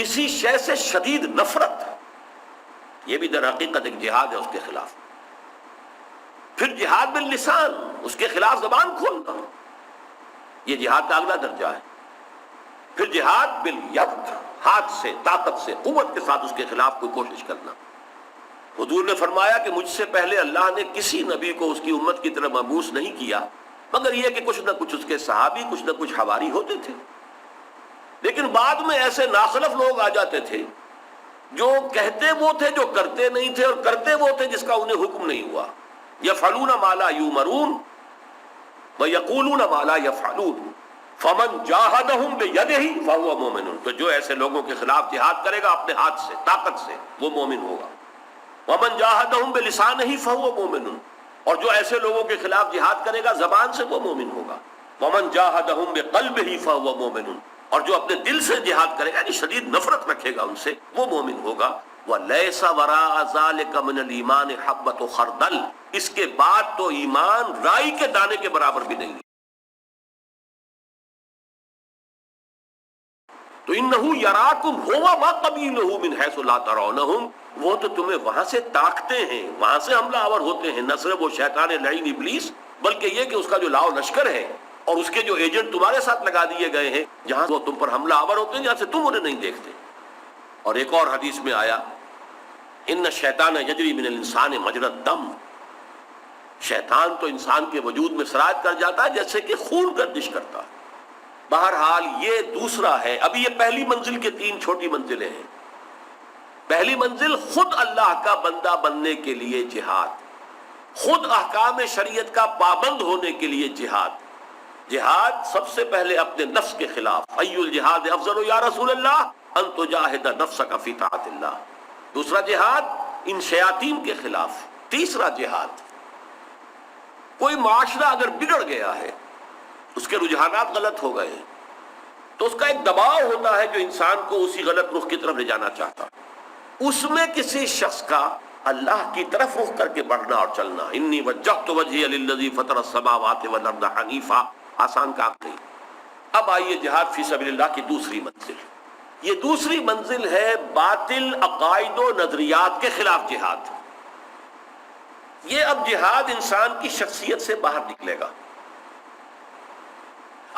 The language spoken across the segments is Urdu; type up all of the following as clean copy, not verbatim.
کسی شے سے شدید نفرت، یہ بھی در حقیقت ایک جہاد ہے اس کے خلاف. پھر جہاد باللسان، اس کے خلاف زبان کھولنا، یہ جہاد کا اگلا درجہ ہے. پھر جہاد بالید، ہاتھ سے، طاقت سے، قوت کے ساتھ اس کے خلاف کوئی کوشش کرنا. حضور نے فرمایا کہ مجھ سے پہلے اللہ نے کسی نبی کو اس کی امت کی طرف مبعوث نہیں کیا مگر یہ کہ کچھ نہ کچھ اس کے صحابی، کچھ نہ کچھ حواری ہوتے تھے. لیکن بعد میں ایسے ناخلف لوگ آ جاتے تھے جو کہتے وہ تھے جو کرتے نہیں تھے، اور کرتے وہ تھے جس کا انہیں حکم نہیں ہوا. یفعلون ما لا یؤمرون ویقولون ما لا یفعلون فمن جاہدہم بیدہ فہو مومن. تو جو ایسے لوگوں کے خلاف جہاد کرے گا اپنے ہاتھ سے، طاقت سے، وہ مومن ہوگا. ومن جاہدہم بلسانہ فہو مومن، اور جو ایسے لوگوں کے خلاف جہاد کرے گا زبان سے، وہ مومن ہوگا. ومن جاہدہم بقلبہ فہو مومن، اور جو اپنے دل سے جہاد کرے گا یعنی شدید نفرت رکھے گا ان سے، وہ مومن ہوگا. وَلَيْسَ وَرَاءَ ذَلِكَ مِنَ الْإِيمَانِ حَبَّةُ خَرْدَلٍ، اس کے بعد تو ایمان رائی کے دانے کے برابر بھی نہیں. تو انہو یراکم ہوا ما قبیلہ من حیث لا ترونہم، وہ تو تمہیں وہاں سے تاکتے ہیں، وہاں سے حملہ آور ہوتے ہیں. نہ صرف وہ شیطان لعین ابلیس، بلکہ یہ کہ اس کا جو لاؤ لشکر ہے اور اس کے جو ایجنٹ تمہارے ساتھ لگا دیے گئے ہیں، جہاں وہ تم پر حملہ آور ہوتے ہیں جہاں سے تم انہیں نہیں دیکھتے. اور ایک اور حدیث میں آیا ان الشیطان یجری من الانسان مجری الدم، شیطان تو انسان کے وجود میں سرایت کر جاتا ہے جیسے کہ خون گردش کرتا ہے. بہرحال یہ دوسرا ہے. ابھی یہ پہلی منزل کے 3 چھوٹی منزلیں ہیں. پہلی منزل خود اللہ کا بندہ بننے کے لیے جہاد، خود احکام شریعت کا پابند ہونے کے لیے جہاد. جہاد سب سے پہلے اپنے نفس کے خلاف. ای الجہاد افضل یا رسول اللہ ان تجاہد نفسک فی طاعت اللہ. دوسرا جہاد ان شیاطین کے خلاف. تیسرا جہاد، کوئی معاشرہ اگر بگڑ گیا ہے، اس کے رجحانات غلط ہو گئے ہیں، تو اس کا ایک دباؤ ہوتا ہے جو انسان کو اسی غلط رخ کی طرف لے جانا چاہتا ہے. اس میں کسی شخص کا اللہ کی طرف رخ کر کے بڑھنا اور چلنا. انی وجہت وجہی للذی فطر السماوات والارض حنیفا، آسان کام نہیں. اب آئیے جہاد فی سبیل اللہ کی دوسری منزل. یہ دوسری منزل ہے باطل عقائد و نظریات کے خلاف جہاد. یہ اب جہاد انسان کی شخصیت سے باہر نکلے گا.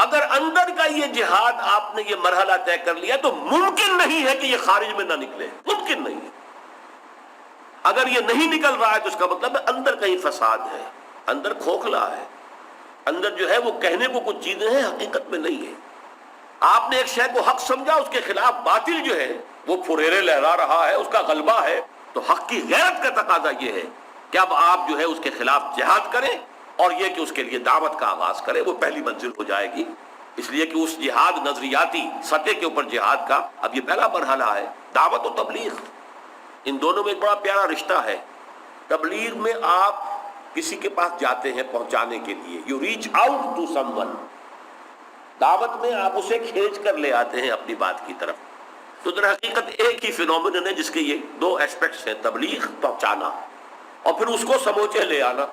اگر اندر کا یہ جہاد آپ نے یہ مرحلہ طے کر لیا تو ممکن نہیں ہے کہ یہ خارج میں نہ نکلے، ممکن نہیں ہے. اگر یہ نہیں نکل رہا ہے تو اس کا مطلب ہے اندر کہیں فساد ہے، اندر کھوکھلا ہے، اندر جو ہے وہ کہنے کو کچھ چیزیں ہیں حقیقت میں نہیں ہے. آپ نے ایک شے کو حق سمجھا، اس کے خلاف باطل جو ہے وہ پھریرے لہرا رہا ہے، اس کا غلبہ ہے. تو حق کی غیرت کا تقاضا یہ ہے کہ اب آپ جو ہے اس کے خلاف جہاد کریں، اور یہ کہ اس کے لیے دعوت کا آغاز کرے. وہ پہلی منزل ہو جائے گی. اس لیے کہ اس جہاد نظریاتی سطح کے اوپر جہاد کا اب یہ پہلا مرحلہ ہے. دعوت و تبلیغ، ان دونوں میں ایک بڑا پیارا رشتہ ہے. تبلیغ میں آپ کسی کے پاس جاتے ہیں پہنچانے کے لیے، you reach out to someone. دعوت میں آپ اسے کھینچ کر لے آتے ہیں اپنی بات کی طرف. تو در حقیقت ایک ہی فینومینن ہے جس کے یہ 2 ایسپیکٹس ہیں، تبلیغ، پہنچانا، اور پھر اس کو سموچے لے آنا.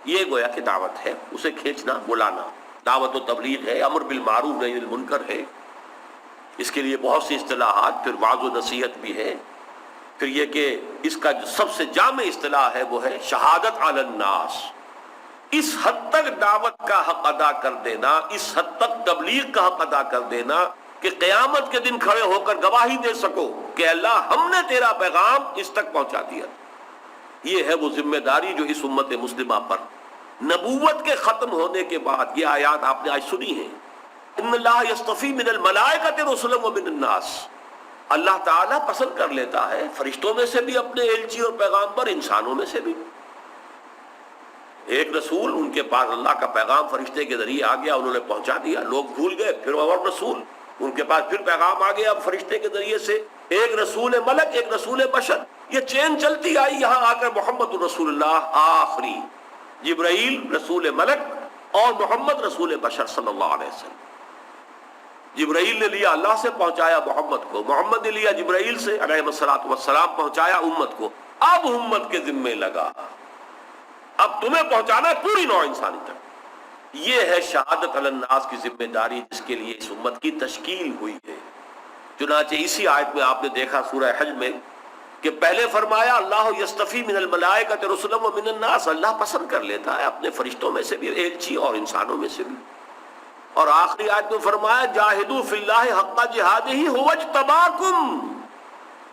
یہ گویا کہ دعوت ہے، اسے کھینچنا، بلانا. دعوت و تبلیغ ہے، امر بالمعروف نہی عن المنکر ہے. اس کے لیے بہت سی اصطلاحات، پھر وعظ و نصیحت بھی ہے. پھر یہ کہ اس کا جو سب سے جامع اصطلاح ہے وہ ہے شہادت علی الناس. اس حد تک دعوت کا حق ادا کر دینا، اس حد تک تبلیغ کا حق ادا کر دینا کہ قیامت کے دن کھڑے ہو کر گواہی دے سکو کہ اللہ ہم نے تیرا پیغام اس تک پہنچا دیا. یہ ہے وہ ذمہ داری جو اس امت مسلمہ پر نبوت کے ختم ہونے کے بعد، یہ آیات آپ نے آج سنی ہیں، ان اللہ یصطفی من الملائکۃ رسلا ومن الناس. اللہ تعالیٰ پسند کر لیتا ہے فرشتوں میں سے بھی اپنے ایلچی اور پیغام پر، انسانوں میں سے بھی. ایک رسول، ان کے پاس اللہ کا پیغام فرشتے کے ذریعے آ گیا، انہوں نے پہنچا دیا، لوگ بھول گئے. پھر اور رسول، ان کے پاس پھر پیغام آ گیا اب فرشتے کے ذریعے سے. ایک رسول ملک، ایک رسول بشر، یہ چین چلتی آئی. یہاں آ کر محمد رسول اللہ آخری، جبرائیل رسول ملک اور محمد رسول بشر صلی اللہ علیہ وسلم. جبرائیل نے لیا اللہ سے، پہنچایا محمد کو. محمد نے لیا جبرائیل سے علیہ الصلوۃ والسلام، پہنچایا امت کو. اب امت کے ذمے لگا، اب تمہیں پہنچانا ہے پوری نوع انسانی تک. یہ ہے شہادت علی الناس کی ذمہ داری جس کے لیے اس امت کی تشکیل ہوئی ہے، چنانچہ اسی آیت میں آپ نے دیکھا سورہ حج میں کہ پہلے فرمایا اللہ یستفی من الملائکۃ رسلا ومن الناس، اللہ پسند کر لیتا ہے اپنے فرشتوں میں سے بھی ایلچی اور انسانوں میں سے بھی، اور آخری آیت میں فرمایا جاہدوا فی اللہ حق جہادہ ھو اجتباکم،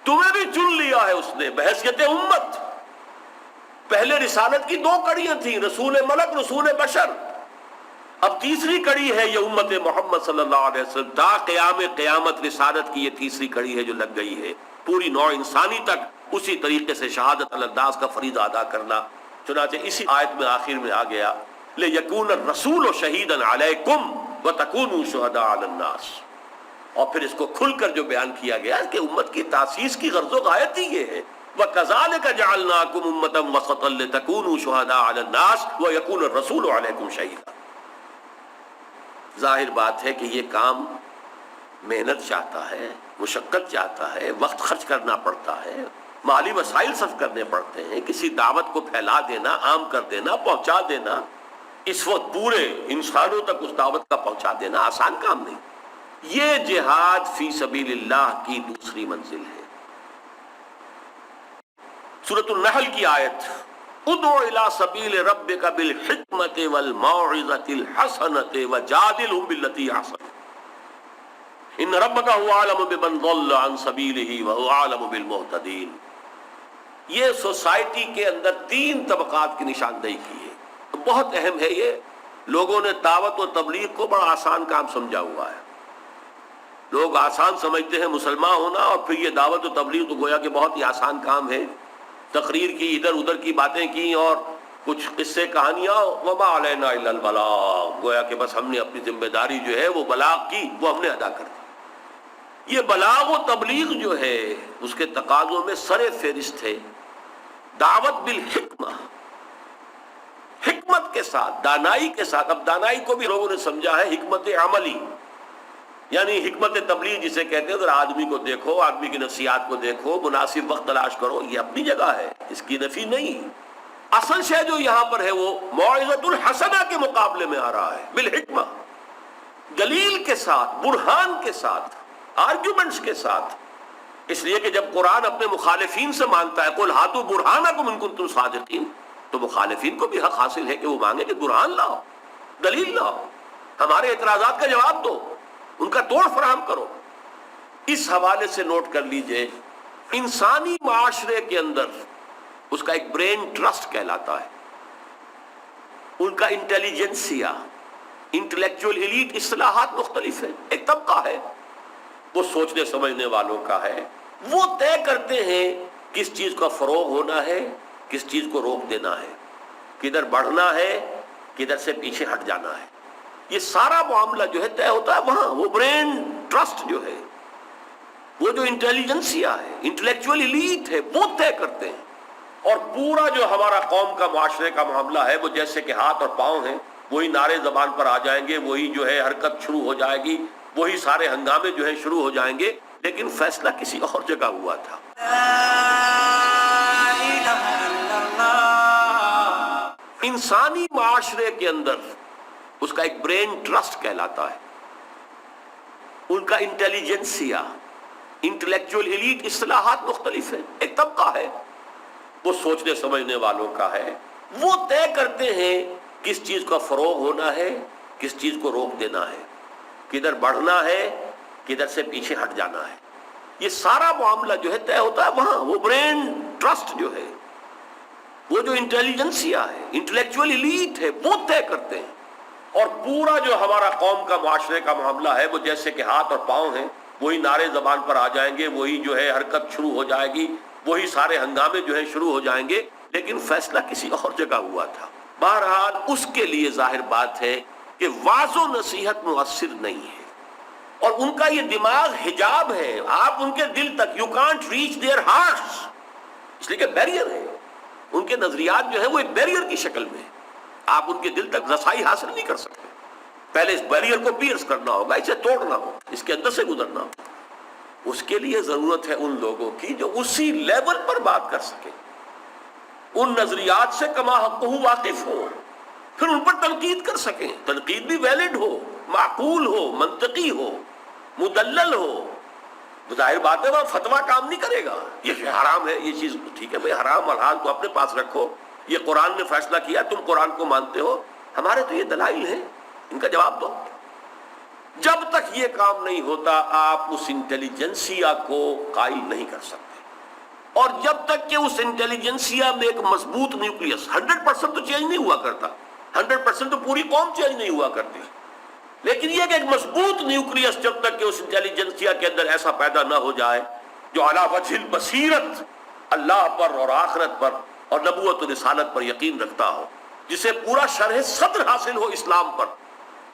تمہیں بھی چن لیا ہے اس نے بحیثیت امت۔ پہلے رسالت کی دو کڑیاں تھیں، رسول ملک رسول بشر، اب تیسری کڑی ہے یہ امت محمد صلی اللہ علیہ وسلم، تا قیام قیامت رسالت کی یہ تیسری کڑی ہے جو لگ گئی ہے، پوری نوع انسانی تک اسی طریقے سے شہادت علی الناس کا فریضہ ادا کرنا۔ چنانچہ اسی آیت میں آخر میں آ گیا لِيَكُونَ الرَّسُولُ شَهِيدًا عَلَيْكُمْ وَتَكُونُوا شُهَدَاءَ عَلَى النَّاسِ، اور پھر اس کو کھل کر جو بیان کیا گیا کہ امت کی تاسیس کی غرض و غایت ہی یہ ہے، وَكَذَلِكَ جَعَلْنَاكُمْ أُمَّةً وَسَطًا لِتَكُونُوا شُهَدَاءَ عَلَى النَّاسِ وَيَكُونَ الرَّسُولُ عَلَيْكُمْ شَهِيدًا۔ ظاہر بات ہے کہ یہ کام محنت چاہتا ہے، مشقت چاہتا ہے، وقت خرچ کرنا پڑتا ہے، مالی وسائل صرف کرنے پڑتے ہیں، کسی دعوت کو پھیلا دینا، عام کر دینا، پہنچا دینا، اس وقت پورے انسانوں تک اس دعوت کا پہنچا دینا آسان کام نہیں۔ یہ جہاد فی سبیل اللہ کی دوسری منزل ہے۔ سورۃ النحل کی آیت ادعو الی سبیل ربک بالحکمۃ والموعظۃ الحسنۃ وجادلھم باللتی احسن ان ربک هو اعلم بمن ضل عن سبیلہ وهو اعلم بالمہتدین۔ یہ سوسائٹی کے اندر تین طبقات کی نشاندہی کی ہے، بہت اہم ہے یہ۔ لوگوں نے دعوت و تبلیغ کو بڑا آسان کام سمجھا ہوا ہے، لوگ آسان سمجھتے ہیں مسلمان ہونا، اور پھر یہ دعوت و تبلیغ تو گویا کہ بہت ہی آسان کام ہے، تقریر کی، ادھر ادھر کی باتیں کی اور کچھ قصے کہانیاں، وما علینا الا البلاغ، گویا کہ بس ہم نے اپنی ذمہ داری جو ہے وہ بلاغ کی، وہ ہم نے ادا کر دی۔ یہ بلاغ و تبلیغ جو ہے اس کے تقاضوں میں سر فہرست ہے دعوت بالحکمہ، حکمت کے ساتھ، دانائی کے ساتھ۔ اب دانائی کو بھی لوگوں نے سمجھا ہے حکمت عملی، یعنی حکمت تبلیغ جسے کہتے ہیں، ذرا آدمی کو دیکھو، آدمی کی نفسیات کو دیکھو، مناسب وقت تلاش کرو، یہ اپنی جگہ ہے، اس کی نفی نہیں۔ اصل شے جو یہاں پر ہے وہ موعظۃ الحسنہ کے مقابلے میں آ رہا ہے، بالحکمہ، دلیل کے ساتھ، برہان کے ساتھ، آرگیومنٹس کے ساتھ۔ اس لیے کہ جب قرآن اپنے مخالفین سے مانگتا ہے قُلْ هَاتُوا بُرْهَانَكُمْ إِن كُنتُمْ صَادِقِينَ، تو مخالفین کو بھی حق حاصل ہے کہ وہ مانگے کہ برہان لاؤ، دلیل لاؤ، ہمارے اعتراضات کا جواب دو، ان کا توڑ فراہم کرو۔ اس حوالے سے نوٹ کر لیجئے، انسانی معاشرے کے اندر اس کا ایک برین ٹرسٹ کہلاتا ہے، ان کا انٹیلیجنسیا، انٹلیکچوئل ایلیٹ، اصطلاحات مختلف ہیں، ایک طبقہ ہے، وہ سوچنے سمجھنے والوں کا ہے، وہ طے کرتے ہیں کس چیز کا فروغ ہونا ہے، کس چیز کو روک دینا ہے، کدھر بڑھنا ہے، کدھر سے پیچھے ہٹ جانا ہے۔ یہ سارا معاملہ جو ہے طے ہوتا ہے وہاں، وہ برین ٹرسٹ جو ہے، وہ جو انٹیلیجنسیا ہے، انٹلیکچوئل ایلیٹ ہے، وہ طے کرتے ہیں۔ اور پورا جو ہمارا قوم کا معاشرے کا معاملہ ہے وہ جیسے کہ ہاتھ اور پاؤں ہیں، وہی نعرے زبان پر آ جائیں گے، وہی جو ہے حرکت شروع ہو جائے گی، وہی سارے ہنگامے جو ہیں شروع ہو جائیں گے، لیکن فیصلہ کسی اور جگہ ہوا تھا۔ انسانی معاشرے کے اندر اس کا ایک برین ٹرسٹ کہلاتا ہے، ان کا انٹیلیجنسیا، انٹلیکچوئل ایلیٹ، اصطلاحات مختلف ہیں، ایک طبقہ ہے، وہ سوچنے سمجھنے والوں کا ہے، وہ طے کرتے ہیں کس چیز کا فروغ ہونا ہے، کس چیز کو روک دینا ہے، کدھر بڑھنا ہے، کدھر سے پیچھے ہٹ جانا ہے۔ یہ سارا معاملہ جو ہے طے ہوتا ہے وہاں، وہ برین ٹرسٹ جو ہے، وہ جو انٹیلیجنسیا ہے، انٹلیکچوئل ایلیٹ ہے، وہ طے کرتے ہیں۔ اور پورا جو ہمارا قوم کا معاشرے کا معاملہ ہے وہ جیسے کہ ہاتھ اور پاؤں ہیں، وہی نعرے زبان پر آ جائیں گے، وہی جو ہے حرکت شروع ہو جائے گی، وہی سارے ہنگامے جو ہیں شروع ہو جائیں گے، لیکن فیصلہ کسی اور جگہ ہوا تھا۔ بہرحال اس کے لیے ظاہر بات ہے کہ واعظ و نصیحت مؤثر نہیں ہے، اور ان کا یہ دماغ حجاب ہے، آپ ان کے دل تک، you can't reach their hearts, اس لیے کہ بیریئر ہے، ان کے نظریات جو ہے وہ ایک بیریئر کی شکل میں ہے، آپ ان کے دل تک رسائی حاصل نہیں کر سکتے۔ پہلے اس بیریئر کو پیئرس کرنا ہوگا، اسے توڑنا ہوگا، اس کے اندر سے گزرنا ہوگا۔ اس کے لیے ضرورت ہے ان لوگوں کی جو اسی لیول پر بات کر سکے، ان نظریات سے کما حقہ واقف ہو، پھر ان پر تنقید کر سکیں، تنقید بھی ویلڈ ہو، معقول ہو، منطقی ہو، مدلل ہو، ظاہر بات ہے وہاں فتویٰ کام نہیں کرے گا، یہ حرام ہے یہ چیز، ٹھیک ہے بھائی حرام اور حال کو اپنے پاس رکھو، یہ قرآن نے فیصلہ کیا، تم قرآن کو مانتے ہو، ہمارے تو یہ دلائل ہیں، ان کا جواب دو۔ جب تک یہ کام نہیں ہوتا آپ اس انٹیلیجنسیا کو قائل نہیں کر سکتے، اور جب تک کہ اس انٹیلیجنسیا میں ایک مضبوط نیوکلیس، 100% تو چینج نہیں ہوا کرتا، 100% تو پوری قوم چینج نہیں ہوا کرتی، لیکن یہ کہ ایک مضبوط نیوکلیس جب تک کہ اس انٹیلیجنسیا کے اندر ایسا پیدا نہ ہو جائے جو علی وجہ البصیرت اللہ پر اور آخرت پر اور نبوت و رسالت پر یقین رکھتا ہو، جسے پورا شرح صدر حاصل ہو اسلام پر،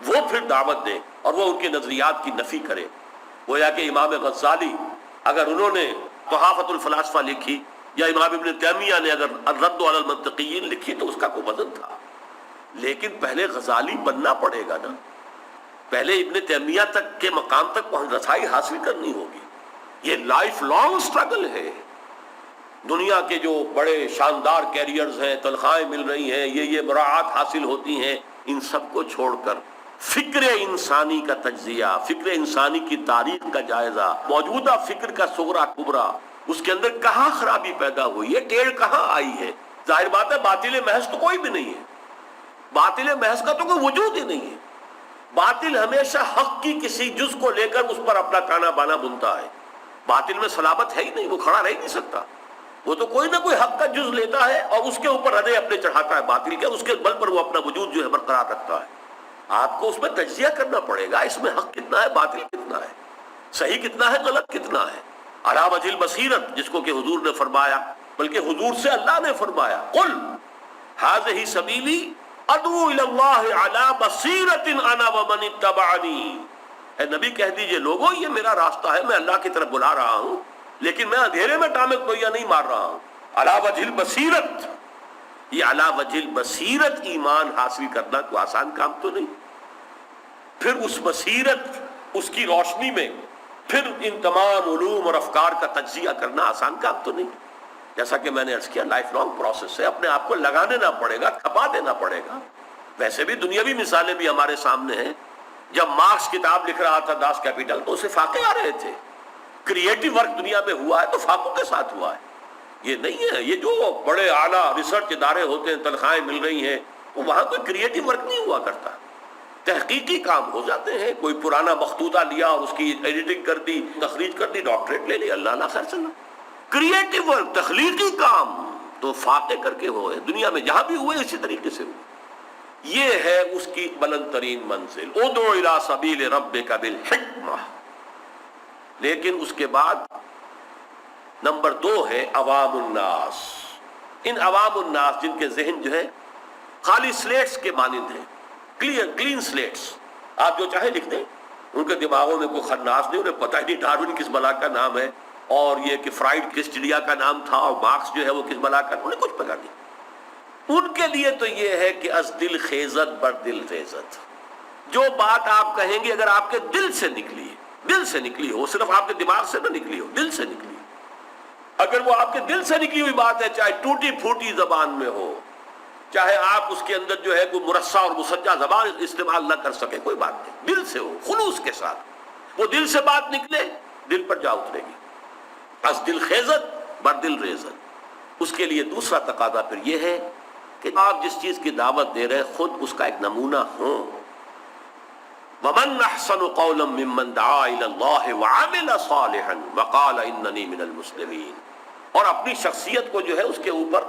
وہ پھر دعوت دے اور وہ ان کے نظریات کی نفی کرے۔ گویا کہ امام غزالی اگر انہوں نے تحافۃ الفلاسفہ لکھی، یا امام ابن تیمیہ نے اگر الرد علی المنطقیین لکھی، تو اس کا کوئی وزن تھا، لیکن پہلے غزالی بننا پڑے گا نا، پہلے ابن تیمیہ تک کے مقام تک پہنچ رسائی حاصل کرنی ہوگی۔ یہ لائف لانگ سٹرگل ہے۔ دنیا کے جو بڑے شاندار کیریئرز ہیں، تنخواہیں مل رہی ہیں، یہ مراعات حاصل ہوتی ہیں، ان سب کو چھوڑ کر فکر انسانی کا تجزیہ، فکر انسانی کی تاریخ کا جائزہ، موجودہ فکر کا صغرا کبرا، اس کے اندر کہاں خرابی پیدا ہوئی ہے، ٹیڑھ کہاں آئی ہے۔ ظاہر بات ہے باطل محض تو کوئی بھی نہیں ہے، باطل محض کا تو کوئی وجود ہی نہیں ہے۔ باطل ہمیشہ حق کی کسی جز کو لے کر اس پر اپنا تانا بانا بنتا ہے، باطل میں صلابت ہے ہی نہیں، وہ کھڑا رہ ہی نہیں سکتا، وہ تو کوئی نہ کوئی حق کا جز لیتا ہے اور اس کے اوپر ردے اپنے چڑھاتا ہے باطل کے، اس کے بل پر وہ اپنا وجود جو ہے برقرار رکھتا ہے۔ آپ کو اس میں تجزیہ کرنا پڑے گا، اس میں حق کتنا ہے، باطل کتنا ہے، صحیح کتنا ہے، غلط کتنا ہے، علی وجہ البصیرت، جس کو کہ حضور نے فرمایا، بلکہ حضور سے اللہ نے فرمایا، قل ھذہ سبیلی ادعو الی اللہ علی بصیرۃ انا ومن اتبعنی، اے نبی کہہ دیجئے لوگوں یہ میرا راستہ ہے، میں اللہ کی طرف بلا رہا ہوں، لیکن میں اندھیرے میں ٹامے کوئیاں نہیں مار رہا ہوں، علی وجہ البصیرت۔ یہ علی وجہ البصیرت ایمان حاصل کرنا کوئی آسان کام تو نہیں، پھر اس بصیرت، اس کی روشنی میں پھر ان تمام علوم اور افکار کا تجزیہ کرنا آسان کام تو نہیں۔ جیسا کہ میں نے عرض کیا لائف لانگ پروسیس ہے، اپنے آپ کو لگا دینا پڑے گا، کھپا دینا پڑے گا۔ ویسے بھی دنیاوی مثالیں بھی ہمارے سامنے ہیں، جب مارکس کتاب لکھ رہا تھا داس کیپیٹل تو اسے فاقے آ رہے تھے، کریٹو ورک دنیا میں ہوا ہے تو فاقوں کے ساتھ ہوا ہے، یہ نہیں ہے یہ جو بڑے اعلیٰ ریسرچ ادارے ہوتے ہیں، تنخواہیں مل رہی ہیں، وہاں کوئی کریٹو ورک نہیں ہوا کرتا، تحقیقی کام ہو جاتے ہیں، کوئی پرانا مخطوطہ لیا اور اس کی ایڈیٹنگ کر دی، تخریج کر دی، ڈاکٹریٹ لے لی، اللہ نہ خیر چلا۔ کریٹو ورک، تخلیقی کام تو فاقے کر کے ہوئے، دنیا میں جہاں بھی ہوئے اسی طریقے سے ہوئے۔ یہ ہے اس کی بلند ترین منزل، ادعو الی سبیل ربک بالحکمہ۔ لیکن اس کے بعد نمبر 2 ہے عوام الناس۔ ان عوام الناس جن کے ذہن جو ہے خالی سلیٹس کے مانند ہیں، کلین سلیٹس، آپ جو چاہے لکھ دیں، ان کے دماغوں میں کوئی خناس نہیں، انہیں پتہ ہی نہیں ڈارون کس بلا کا نام ہے، اور یہ کہ فرائڈ کس چڑیا کا نام تھا، اور مارکس جو ہے وہ کس بلا کا، انہیں کچھ پتہ نہیں۔ ان کے لیے تو یہ ہے کہ از دل خیزت بر دل ریزت، جو بات آپ کہیں گے اگر آپ کے دل سے نکلی ہے، دل سے نکلی ہو، صرف آپ کے دماغ سے نہ نکلی ہو، دل سے نکلی، اگر وہ آپ کے دل سے نکلی ہوئی بات ہے، چاہے ٹوٹی پھوٹی زبان میں ہو، چاہے آپ اس کے اندر جو ہے کوئی مرصع اور مسجع زبان استعمال نہ کر سکے، کوئی بات نہیں، دل سے ہو، خلوص کے ساتھ، وہ دل سے بات نکلے، دل پر جا اترے گی۔ از دل خیزت بر دل ریزت۔ اس کے لیے دوسرا تقاضا پھر یہ ہے کہ آپ جس چیز کی دعوت دے رہے خود اس کا ایک نمونہ ہوں۔ وَمَنْ أَحْسَنُ قَوْلًا مِّمَّنْ دَعَا إِلَى اللَّهِ وَعَمِلَ صَالِحًا وَقَالَ إِنَّنِي مِنَ الْمُسْلِمِينَ۔ اور اپنی شخصیت کو جو ہے اس کے اوپر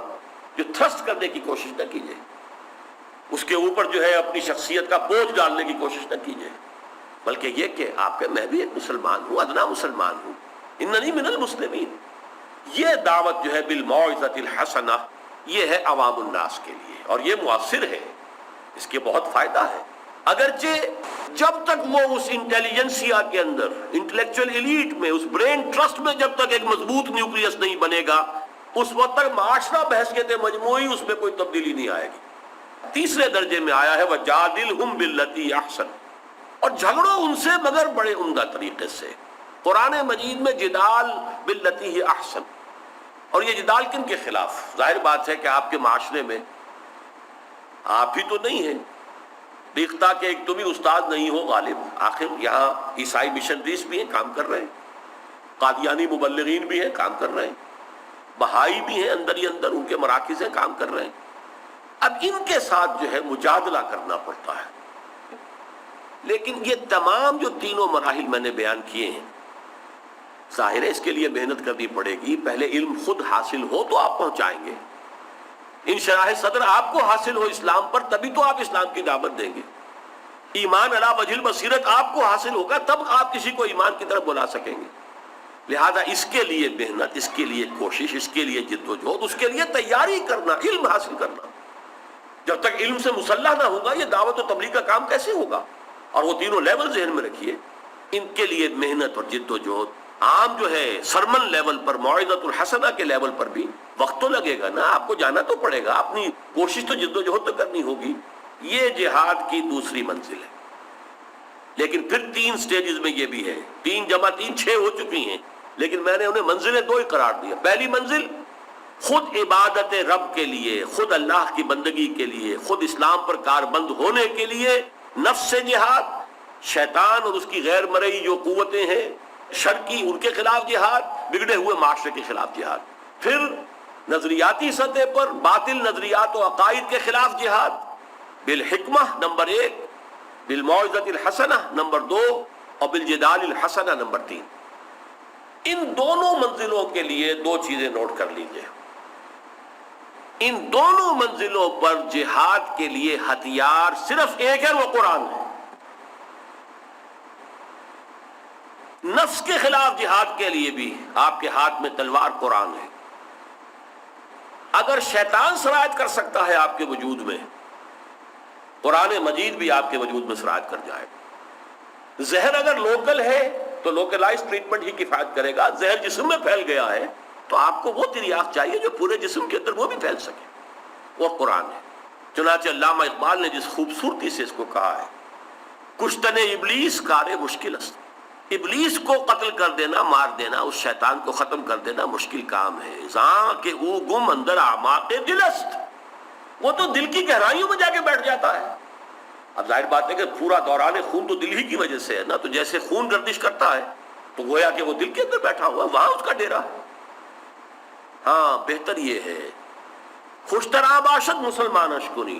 جو تھرسٹ کرنے کی کوشش نہ کیجیے، اس کے اوپر جو ہے اپنی شخصیت کا بوجھ ڈالنے کی کوشش نہ کیجیے، بلکہ یہ کہ آپ کے میں بھی ایک مسلمان ہوں، ادنا مسلمان ہوں، اننی من المسلمین۔ یہ دعوت جو ہے بالموعظۃ الحسنہ، یہ ہے عوام الناس کے لیے، اور یہ مؤثر ہے، اس کے بہت فائدہ ہے۔ اگرچہ جب تک وہ اس انٹیلیجنسیا کے اندر، انٹلیکچوئل ایلیٹ میں، اس برین ٹرسٹ میں جب تک ایک مضبوط نیوکلیس نہیں بنے گا، اس وقت تک معاشرہ بحثیت مجموعی اس میں کوئی تبدیلی نہیں آئے گی۔ تیسرے درجے میں آیا ہے وَجَادِلْهُمْ بِالَّتِي أَحْسَنُ، اور جھگڑو ان سے مگر بڑے عمدہ طریقے سے۔ قرآن مجید میں جدال باللتی ہی احسن، اور یہ جدال کن کے خلاف؟ ظاہر بات ہے کہ آپ کے معاشرے میں آپ ہی تو نہیں ہیں، دیکھتا کہ ایک تم ہی استاد نہیں ہو غالب، آخر یہاں عیسائی مشنریز بھی ہیں، کام کر رہے ہیں، قادیانی مبلغین بھی ہیں، کام کر رہے ہیں، بہائی بھی ہیں، اندر ہی اندر ان کے مراکز ہیں، کام کر رہے ہیں۔ اب ان کے ساتھ جو ہے مجادلہ کرنا پڑتا ہے، لیکن یہ تمام جو تینوں مراحل میں نے بیان کیے ہیں، ظاہر ہے اس کے لیے محنت کرنی پڑے گی۔ پہلے علم خود حاصل ہو تو آپ پہنچائیں گے، انشراح صدر آپ کو حاصل ہو اسلام پر، تبھی تو آپ اسلام کی دعوت دیں گے۔ ایمان علی وجہ البصیرت آپ کو حاصل ہوگا تب آپ کسی کو ایمان کی طرف بلا سکیں گے۔ لہذا اس کے لیے محنت، اس کے لیے کوشش، اس کے لیے جد و جہد، اس کے لیے تیاری کرنا، علم حاصل کرنا۔ جب تک علم سے مسلح نہ ہوگا یہ دعوت و تبلیغ کا کام کیسے ہوگا؟ اور وہ تینوں لیول ذہن میں رکھیے، ان کے لیے محنت اور جد و جہد۔ عام جو ہے سرمن لیول پر، موعظۃ الحسنہ کے لیول پر بھی وقت تو لگے گا نا، آپ کو جانا تو پڑے گا، اپنی کوشش تو جد و جہد تو کرنی ہوگی۔ یہ جہاد کی دوسری منزل ہے، لیکن پھر 3 سٹیجز میں یہ بھی ہے، 3 جمع 3 6 ہو چکی ہیں، لیکن میں نے انہیں منزلیں 2 ہی قرار دیا۔ پہلی منزل خود عبادت رب کے لیے، خود اللہ کی بندگی کے لیے، خود اسلام پر کاربند ہونے کے لیے نفس سے جہاد، شیطان اور اس کی غیر مرئی جو قوتیں ہیں شر کی، ان کے خلاف جہاد، بگڑے ہوئے معاشرے کے خلاف جہاد۔ پھر نظریاتی سطح پر باطل نظریات و عقائد کے خلاف جہاد، بالحکمہ نمبر 1، بالموعظۃ الحسنہ نمبر 2، اور بالجدال الحسنہ نمبر 3۔ ان دونوں منزلوں کے لیے 2 چیزیں نوٹ کر لیجئے۔ ان دونوں منزلوں پر جہاد کے لیے ہتھیار صرف ایک ہے، وہ قرآن ہے۔ نفس کے خلاف جہاد کے لیے بھی آپ کے ہاتھ میں تلوار قرآن ہے۔ اگر شیطان سرایت کر سکتا ہے آپ کے وجود میں، قرآن مجید بھی آپ کے وجود میں سرایت کر جائے گا۔ زہر اگر لوکل ہے تو لوکلائز ٹریٹمنٹ ہی کفایت کرے گا، زہر جسم میں پھیل گیا ہے تو آپ کو وہ تریاق چاہیے جو پورے جسم کے اندر وہ بھی پھیل سکے، وہ قرآن ہے۔ چنانچہ علامہ اقبال نے جس خوبصورتی سے اس کو کہا ہے، کشتن ابلیس کار مشکل است، ابلیس کو قتل کر دینا، مار دینا، اس شیطان کو ختم کر دینا مشکل کام ہے۔ زاں کہ او گم اندر اعماق دل است، وہ تو دل کی گہرائیوں میں جا کے بیٹھ جاتا ہے۔ اب ظاہر بات ہے کہ پورا دوران خون تو دل ہی کی وجہ سے ہے نا، تو جیسے خون گردش کرتا ہے تو گویا کہ وہ دل کے اندر بیٹھا ہوا، وہاں اس کا ڈیرا ہے۔ ہاں بہتر یہ ہے، خوشترا باشد مسلمان اشکنی،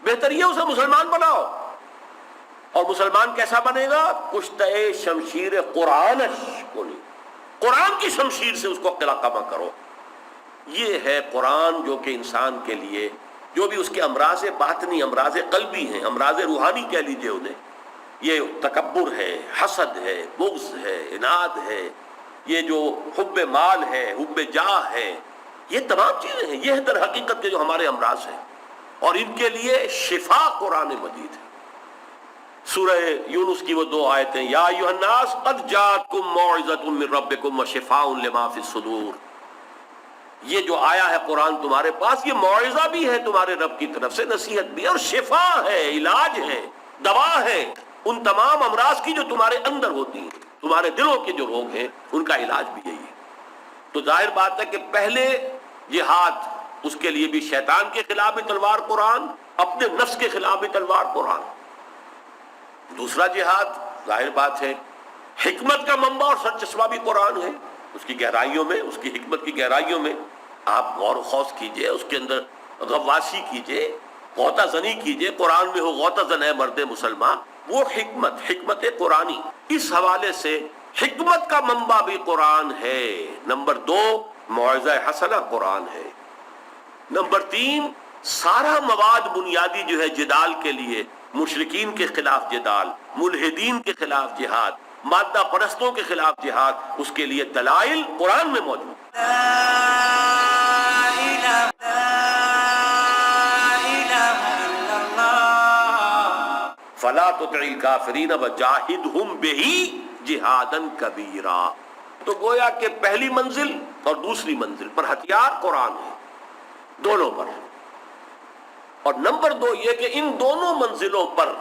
بہتر یہ اسے مسلمان بناؤ۔ اور مسلمان کیسا بنے گا؟ کشتہ شمشیر قرآن اشکنی، قرآن کی شمشیر سے اس کو قلقمہ کرو۔ یہ ہے قرآن جو کہ انسان کے لیے جو بھی اس کے امراض باطنی، امراض قلبی ہیں، امراض روحانی کہہ لیجئے انہیں، یہ تکبر ہے، حسد ہے، بغض ہے، عناد ہے، یہ جو حب مال ہے، حب جاہ ہے، یہ تمام چیزیں ہیں، یہ ہے در حقیقت کے جو ہمارے امراض ہیں، اور ان کے لیے شفا قرآن مجید ہے۔ سورہ یونس کی وہ 2 آیتیں، یا ایھا الناس قد جاءتکم موعظۃ من ربکم وشفاء لما فی الصدور، یہ جو آیا ہے قرآن تمہارے پاس، یہ موعظہ بھی ہے تمہارے رب کی طرف سے، نصیحت بھی ہے، اور شفا ہے، علاج ہے، دوا ہے ان تمام امراض کی جو تمہارے اندر ہوتی ہیں، تمہارے دلوں کے جو روگ ہیں ان کا علاج بھی یہی ہے۔ تو ظاہر بات ہے کہ پہلے جہاد، اس کے لیے بھی شیطان کے خلاف بھی تلوار قرآن، اپنے نفس کے خلاف بھی تلوار قرآن۔ دوسرا جہاد ظاہر بات ہے حکمت کا منبع اور سرچشمہ بھی قرآن ہے، اس کی گہرائیوں میں، اس کی حکمت کی گہرائیوں میں آپ غور و خوض کیجئے، اس کے اندر غواصی کیجئے، غوطہ زنی کیجئے۔ قرآن میں ہو غوطہ زن ہے مرد مسلمان، وہ حکمت قرآنی، اس حوالے سے حکمت کا منبع بھی قرآن ہے۔ نمبر 2 موعظہ حسنہ قرآن ہے۔ نمبر 3 سارا مواد بنیادی جو ہے جدال کے لیے، مشرکین کے خلاف جدال، ملحدین کے خلاف جہاد، مادہ پرستوں کے خلاف جہاد، اس کے لیے دلائل قرآن میں موجود۔ فلا تطع الکافرین وجاہدہم بہ جہادا کبیرا۔ تو گویا کہ پہلی منزل اور دوسری منزل پر ہتھیار قرآن ہے، دونوں پر۔ اور نمبر 2 یہ کہ ان دونوں منزلوں پر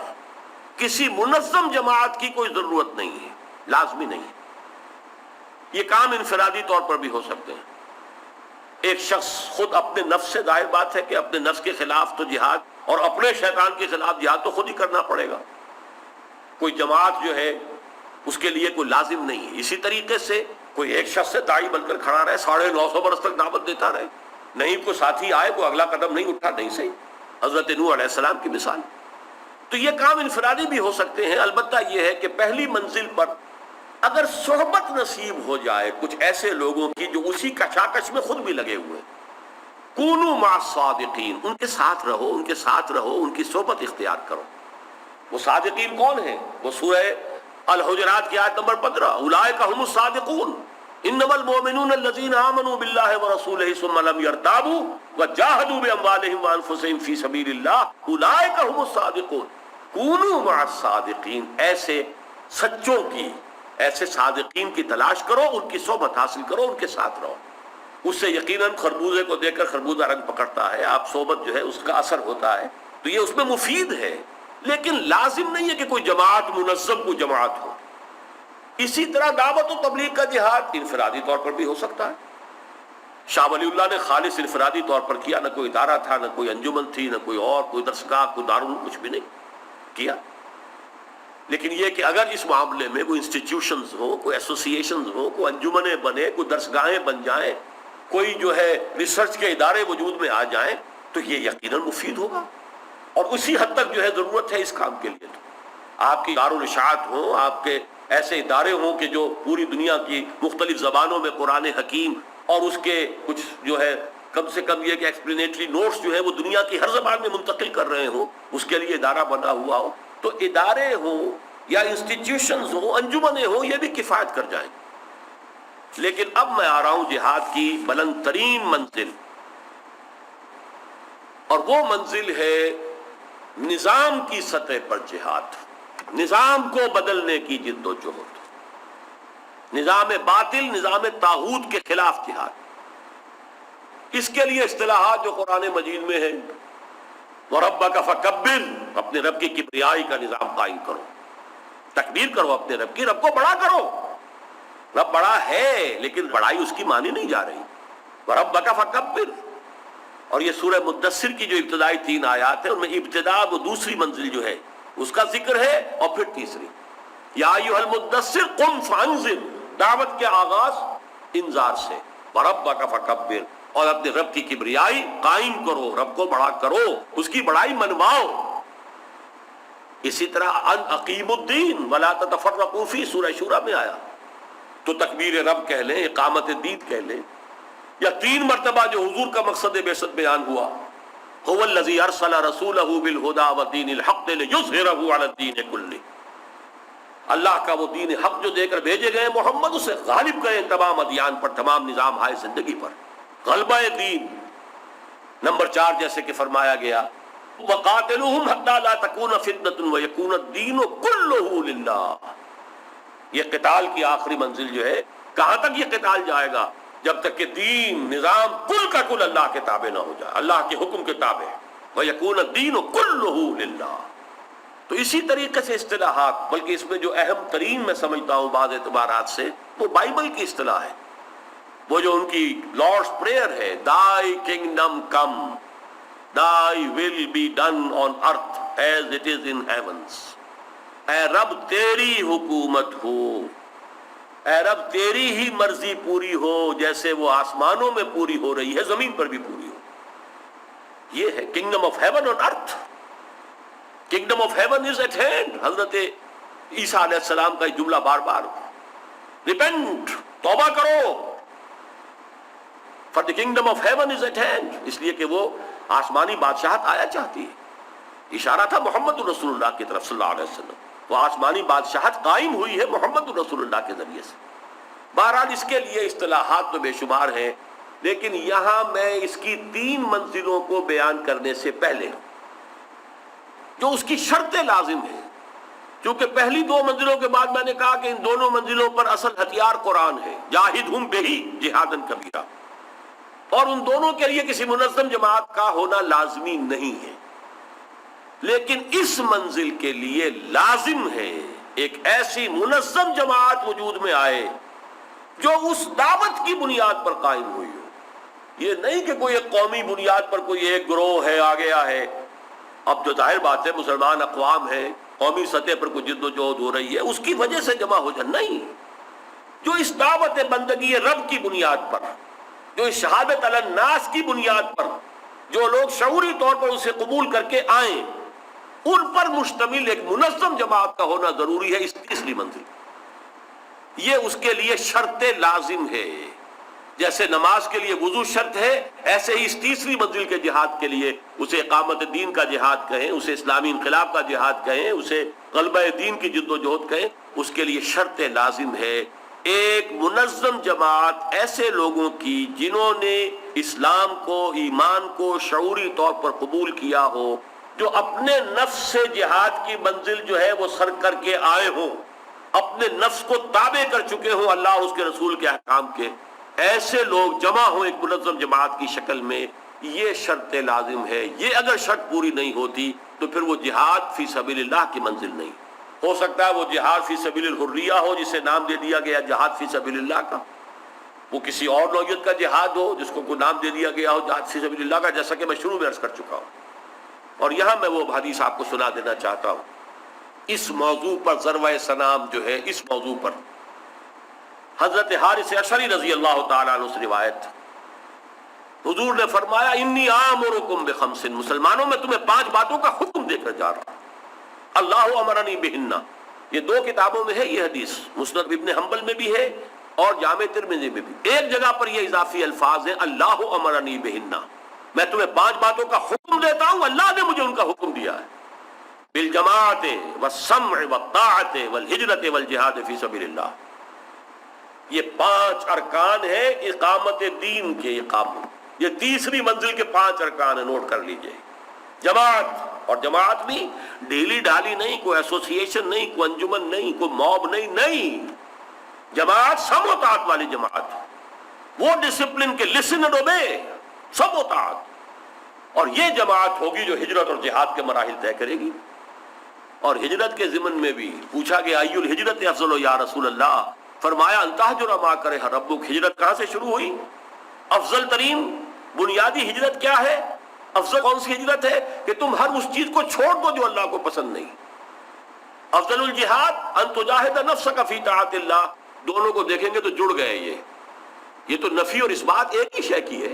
کسی منظم جماعت کی کوئی ضرورت نہیں ہے، لازمی نہیں ہے، یہ کام انفرادی طور پر بھی ہو سکتے ہیں۔ ایک شخص خود اپنے نفس سے، ظاہر بات ہے کہ اپنے نفس کے خلاف تو جہاد اور اپنے شیطان کے خلاف جہاد تو خود ہی کرنا پڑے گا۔ کوئی جماعت جو ہے اس کے لیے کوئی لازم نہیں ہے۔ اسی طریقے سے کوئی ایک شخص سے داعی بن کر کھڑا رہے 950 برس تک دعوت دیتا رہے، نہیں کوئی ساتھی آئے کوئی اگلا قدم نہیں اٹھا، نہیں صحیح۔ حضرت نوح علیہ السلام کی مثال۔ تو یہ کام انفرادی بھی ہو سکتے ہیں، البتہ یہ ہے کہ پہلی منزل پر اگر صحبت نصیب ہو جائے کچھ ایسے لوگوں کی جو اسی کچاکش میں خود بھی لگے ہوئے، کونوا مع الصادقین، ان کے ساتھ رہو، ان کے ساتھ رہو، ان کی صحبت اختیار کرو۔ وہ صادقین کون ہیں؟ وہ سورہ الحجرات کی آیت نمبر 15، اولئک هم الصادقون انما المؤمنون الذين آمنوا بالله ورسوله ثم لم يرتابوا وجاهدوا باموالهم وانفسهم في سبيل الله اولئک هم الصادقون کونوا مع الصادقین، ایسے سچوں کی، ایسے صادقین کی تلاش کرو، ان کی صحبت حاصل کرو، ان کے ساتھ رہو۔ اس سے یقیناً خربوزے کو دیکھ کر خربوزہ رنگ پکڑتا ہے، آپ صحبت جو ہے اس کا اثر ہوتا ہے، تو یہ اس میں مفید ہے، لیکن لازم نہیں ہے کہ کوئی جماعت منظم کوئی جماعت ہو۔ اسی طرح دعوت و تبلیغ کا جہاد انفرادی طور پر بھی ہو سکتا ہے۔ شاہ ولی اللہ نے خالص انفرادی طور پر کیا، نہ کوئی ادارہ تھا، نہ کوئی انجمن تھی، نہ کوئی اور کوئی درسگاہ، کوئی دارالعلوم، کچھ بھی نہیں کیا۔ لیکن یہ کہ اگر اس معاملے میں کوئی انسٹیٹیوشنز ہو، کوئی ایسوسیشنز ہو، کوئی انجمنیں بنے، کوئی درسگاہیں بن جائیں، کوئی جو ہے ریسرچ کے ادارے وجود میں آ جائیں، تو یہ یقیناً مفید ہوگا، اور اسی حد تک جو ہے ضرورت ہے اس کام کے لیے۔ تو آپ کی دارالاشاعت ہوں، آپ کے ایسے ادارے ہوں کہ جو پوری دنیا کی مختلف زبانوں میں قرآن حکیم اور اس کے کچھ جو ہے کم سے کم یہ کہ ایکسپلینیٹری نوٹس جو ہے وہ دنیا کی ہر زبان میں منتقل کر رہے ہوں، اس کے لیے ادارہ بنا ہوا ہو، تو ادارے ہوں یا انسٹیٹیوشنز ہوں، انجمنیں ہوں، یہ بھی کفایت کر جائیں۔ لیکن اب میں آ رہا ہوں جہاد کی بلند ترین منزل، اور وہ منزل ہے نظام کی سطح پر جہاد، نظام کو بدلنے کی جد و جہد، نظام باطل، نظام طاغوت کے خلاف جہاد۔ اس کے لیے اصطلاحات جو قرآن مجید میں ہے، وَرَبَّكَ فَكَبِّرْ، اپنے رب کی کبریائی کا نظام قائم کرو، تکبیر کرو اپنے رب کی، رب کو بڑا کرو۔ رب بڑا ہے لیکن بڑائی اس کی مانی نہیں جا رہی۔ وَرَبَّكَ فَكَبِّرْ، اور یہ سورہ مدثر کی جو ابتدائی 3 آیات ہیں ان میں ابتدا وہ دوسری منزل جو ہے اس کا ذکر ہے، اور پھر تیسری یا ایھا المدثر قم فانذر، دعوت کے آغاز انذار سے، وَرَبَّكَ فَكَبِّرْ، اور اپنے رب کی کبریائی قائم کرو، رب کو بڑا کرو، اس کی بڑائی منواؤ۔ اسی طرح ان اقیموا الدین ولا تتفرقوا فیہ، سورہ شورى میں آیا، تو تکبیر رب کہہ لیں، اقامت دین کہہ لیں، یا 3 مرتبہ جو حضور کا مقصد بعثت بیان ہوا، هو الذی ارسل رسولہ بالہدی ودین الحق لیظہرہ علی الدین کلہ، اللہ کا وہ دین حق جو دے کر بھیجے گئے محمد، اسے غالب کریں تمام ادیان پر، تمام نظام ہائے زندگی پر، غلبہ دین۔ نمبر 4 جیسے کہ فرمایا گیا وَقَاتِلُوهُمْ حَتَّى لَا تَكُونَ فِتْنَةٌ وَيَكُونَ الدِّينُ كُلُّهُ لِلَّهِ۔ یہ قتال کی آخری منزل جو ہے، کہاں تک یہ قتال جائے گا؟ جب تک کہ دین، نظام کل کا کل اللہ کے تابع نہ ہو جائے، اللہ کے حکم کے تابع، وَيَكُونَ الدِّينُ كُلُّهُ لِلَّهِ۔ تو اسی طریقے سے اصطلاحات، بلکہ اس میں جو اہم ترین میں سمجھتا ہوں بعض اعتبارات سے، وہ بائبل کی اصطلاح ہے، وہ جو ان کی لارڈس پریئر ہے، Thy kingdom come, Thy will be done on earth as it is in heavens۔ اے رب تیری حکومت ہو، اے رب تیری ہی مرضی پوری ہو، جیسے وہ آسمانوں میں پوری ہو رہی ہے زمین پر بھی پوری ہو۔ یہ ہے kingdom of heaven on earth, kingdom of heaven is at hand. حضرت عیسیٰ علیہ السلام کا یہ جملہ بار بار، ریپینٹ، توبہ کرو، for the kingdom of heaven is at hand, اس لیے کہ وہ آسمانی بادشاہت آیا چاہتی ہے۔ اشارہ تھا محمد رسول اللہ کی طرف صلی اللہ علیہ وسلم، وہ آسمانی بادشاہت قائم ہوئی ہے محمد رسول اللہ کے ذریعے سے۔ بہرحال اس کے لیے اصطلاحات تو بے شمار ہیں، لیکن یہاں میں اس کی 3 منزلوں کو بیان کرنے سے پہلے جو اس کی شرطیں لازم ہیں، کیونکہ پہلی 2 منزلوں کے بعد میں نے کہا کہ ان دونوں منزلوں پر اصل ہتھیار قرآن ہے، جاہدہم بہ جہادا کبیرا، اور ان دونوں کے لیے کسی منظم جماعت کا ہونا لازمی نہیں ہے، لیکن اس منزل کے لیے لازم ہے ایک ایسی منظم جماعت وجود میں آئے جو اس دعوت کی بنیاد پر قائم ہوئی ہو۔ یہ نہیں کہ کوئی ایک قومی بنیاد پر کوئی ایک گروہ ہے آ گیا ہے۔ اب جو ظاہر بات ہے مسلمان اقوام ہیں، قومی سطح پر کوئی جد و جہد ہو رہی ہے اس کی وجہ سے جمع ہو جائے، نہیں، جو اس دعوت بندگی رب کی بنیاد پر، جو اس شہادت علی الناس کی بنیاد پر جو لوگ شعوری طور پر اسے قبول کر کے آئیں، ان پر مشتمل ایک منظم جماعت کا ہونا ضروری ہے۔ اس تیسری منزل یہ اس کے لیے شرط لازم ہے، جیسے نماز کے لیے وضو شرط ہے، ایسے ہی اس تیسری منزل کے جہاد کے لیے، اسے اقامت دین کا جہاد کہیں، اسے اسلامی انقلاب کا جہاد کہیں، اسے غلبہ دین کی جد و جہد کہیں، اس کے لیے شرط لازم ہے ایک منظم جماعت ایسے لوگوں کی جنہوں نے اسلام کو، ایمان کو شعوری طور پر قبول کیا ہو، جو اپنے نفس سے جہاد کی منزل جو ہے وہ سر کر کے آئے ہوں، اپنے نفس کو تابع کر چکے ہوں اللہ اور اس کے رسول کے احکام کے، ایسے لوگ جمع ہوں ایک منظم جماعت کی شکل میں، یہ شرط لازم ہے۔ یہ اگر شرط پوری نہیں ہوتی تو پھر وہ جہاد فی سبیل اللہ کی منزل نہیں۔ ہو سکتا ہے وہ جہاد فی سبیل الحریہ ہو جسے نام دے دیا گیا جہاد فی سبیل اللہ کا، وہ کسی اور نوعیت کا جہاد ہو جس کو کوئی نام دے دیا گیا ہو جہاد فی سبیل اللہ کا، جیسا کہ میں شروع میں عرض کر چکا ہوں۔ اور یہاں میں وہ حدیث آپ کو سنا دینا چاہتا ہوں اس موضوع پر، ضربہ سنام جو ہے اس موضوع پر حضرت حارث اشعری رضی اللہ تعالیٰ عنہ سے روایت، حضور نے فرمایا انی آمرکم بخمس، مسلمانوں میں تمہیں 5 باتوں کا حکم دے کر جا رہا ہوں، اللہ امرنی بہن، یہ 2 کتابوں میں ہے یہ حدیث، مسند ابن حنبل میں بھی ہے اور جامع ترمذی میں بھی، ایک جگہ پر یہ اضافی الفاظ ہیں اللہ امرنی بہن، میں تمہیں 5 باتوں کا حکم دیتا ہوں، اللہ نے مجھے ان کا حکم دیا ہے، بالجماعت والسمع والطاعت والہجرت والجہاد فی سبیل اللہ، یہ 5 ارکان ہیں اقامت دین کے، یہ تیسری منزل کے 5 ارکان ہیں، نوٹ کر لیجئے۔ جماعت، اور جماعت بھی ڈیلی ڈالی نہیں، کوئی ایسوسیشن نہیں، کوئی انجمن نہیں، کوئی موب نہیں، نہیں، جماعت سب اطاعت والی جماعت، وہ ڈسپلن کے لسن اینڈ اوبے، سب اطاعت، اور یہ جماعت ہوگی جو ہجرت اور جہاد کے مراحل طے کرے گی۔ اور ہجرت کے ضمن میں بھی پوچھا گیا ای الہجرت افضل یا رسول اللہ، فرمایا ان تہجر ما کرہ ربک، ہجرت کہاں سے شروع ہوئی؟ افضل ترین بنیادی ہجرت کیا ہے؟ افضل کون سی ہجرت ہے؟ کہ تم ہر اس چیز کو چھوڑ دو جو اللہ کو پسند نہیں۔ افضل الجہاد ان تجاہد نفسک فی طاعت اللہ، دونوں کو دیکھیں گے تو جڑ گئے، یہ تو نفی اور اثبات ایک ہی شے کی ہے۔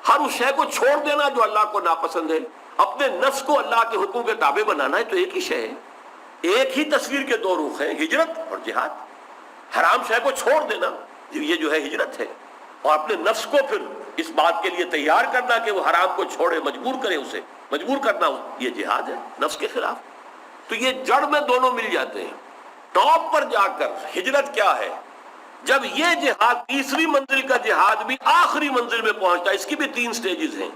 ہر اس شے کو چھوڑ دینا جو اللہ کو ناپسند ہے، اپنے نفس کو اللہ کے حکم کے تابع بنانا ہے، تو ایک ہی شے ہے، ایک ہی تصویر کے 2 رخ ہیں، ہجرت اور جہاد۔ حرام شے کو چھوڑ دینا یہ جو ہے ہجرت ہے، اور اپنے نفس کو پھر اس بات کے لیے تیار کرنا کہ وہ حرام کو چھوڑے، مجبور کرے، اسے مجبور کرنا، یہ جہاد ہے نفس کے خلاف۔ تو یہ جڑ میں دونوں مل جاتے ہیں۔ ٹاپ پر جا کر ہجرت کیا ہے؟ جب یہ جہاد تیسری منزل کا جہاد بھی آخری منزل میں پہنچتا ہے، اس کی بھی 3 سٹیجز ہیں،